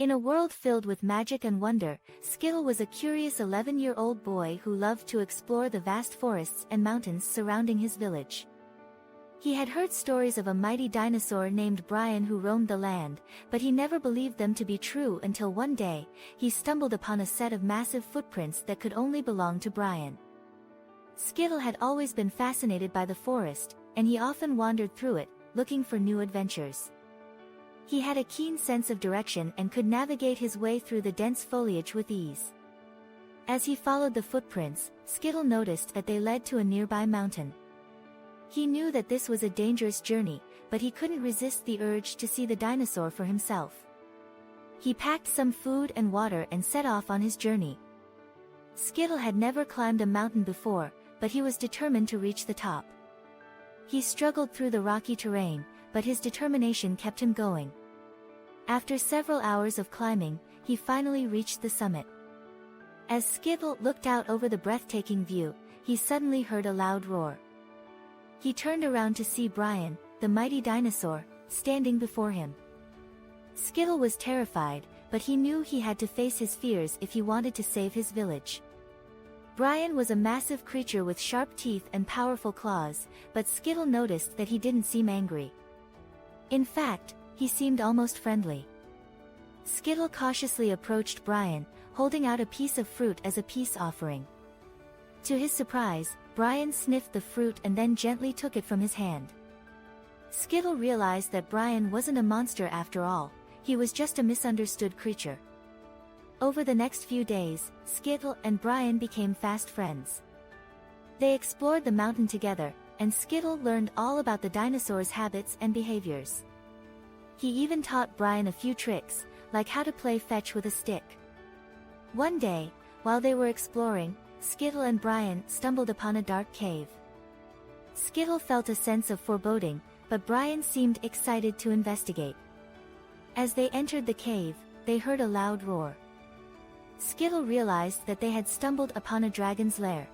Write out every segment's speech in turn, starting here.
In a world filled with magic and wonder, Skittle was a curious 11-year-old boy who loved to explore the vast forests and mountains surrounding his village. He had heard stories of a mighty dinosaur named Brian who roamed the land, but he never believed them to be true until one day, he stumbled upon a set of massive footprints that could only belong to Brian. Skittle had always been fascinated by the forest, and he often wandered through it, looking for new adventures. He had a keen sense of direction and could navigate his way through the dense foliage with ease. As he followed the footprints, Skittle noticed that they led to a nearby mountain. He knew that this was a dangerous journey, but he couldn't resist the urge to see the dinosaur for himself. He packed some food and water and set off on his journey. Skittle had never climbed a mountain before, but he was determined to reach the top. He struggled through the rocky terrain, but his determination kept him going. After several hours of climbing, he finally reached the summit. As Skittle looked out over the breathtaking view, he suddenly heard a loud roar. He turned around to see Brian, the mighty dinosaur, standing before him. Skittle was terrified, but he knew he had to face his fears if he wanted to save his village. Brian was a massive creature with sharp teeth and powerful claws, but Skittle noticed that he didn't seem angry. In fact, he seemed almost friendly. Skittle cautiously approached Brian, holding out a piece of fruit as a peace offering. To his surprise, Brian sniffed the fruit and then gently took it from his hand. Skittle realized that Brian wasn't a monster after all, he was just a misunderstood creature. Over the next few days, Skittle and Brian became fast friends. They explored the mountain together, and Skittle learned all about the dinosaur's habits and behaviors. He even taught Brian a few tricks, like how to play fetch with a stick. One day, while they were exploring, Skittle and Brian stumbled upon a dark cave. Skittle felt a sense of foreboding, but Brian seemed excited to investigate. As they entered the cave, they heard a loud roar. Skittle realized that they had stumbled upon a dragon's lair.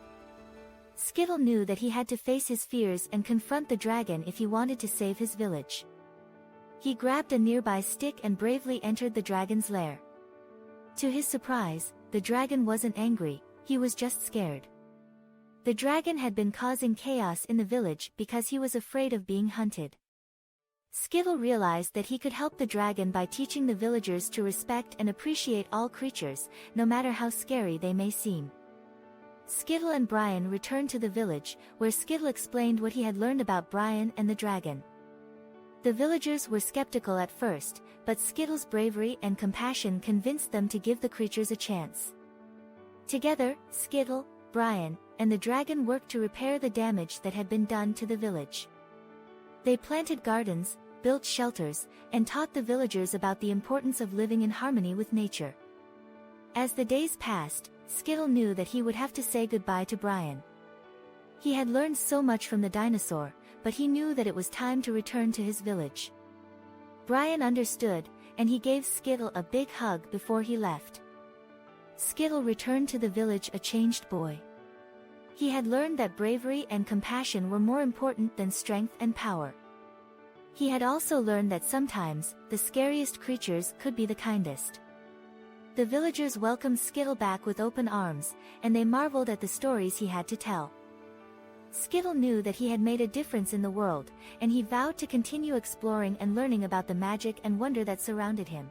Skittle knew that he had to face his fears and confront the dragon if he wanted to save his village. He grabbed a nearby stick and bravely entered the dragon's lair. To his surprise, the dragon wasn't angry, he was just scared. The dragon had been causing chaos in the village because he was afraid of being hunted. Skittle realized that he could help the dragon by teaching the villagers to respect and appreciate all creatures, no matter how scary they may seem. Skittle and Brian returned to the village, where Skittle explained what he had learned about Brian and the dragon. The villagers were skeptical at first, but Skittle's bravery and compassion convinced them to give the creatures a chance. Together, Skittle, Brian, and the dragon worked to repair the damage that had been done to the village. They planted gardens, built shelters, and taught the villagers about the importance of living in harmony with nature. As the days passed, Skittle knew that he would have to say goodbye to Brian. He had learned so much from the dinosaur, but he knew that it was time to return to his village. Brian understood, and he gave Skittle a big hug before he left. Skittle returned to the village a changed boy. He had learned that bravery and compassion were more important than strength and power. He had also learned that sometimes, the scariest creatures could be the kindest. The villagers welcomed Skittle back with open arms, and they marveled at the stories he had to tell. Skittle knew that he had made a difference in the world, and he vowed to continue exploring and learning about the magic and wonder that surrounded him.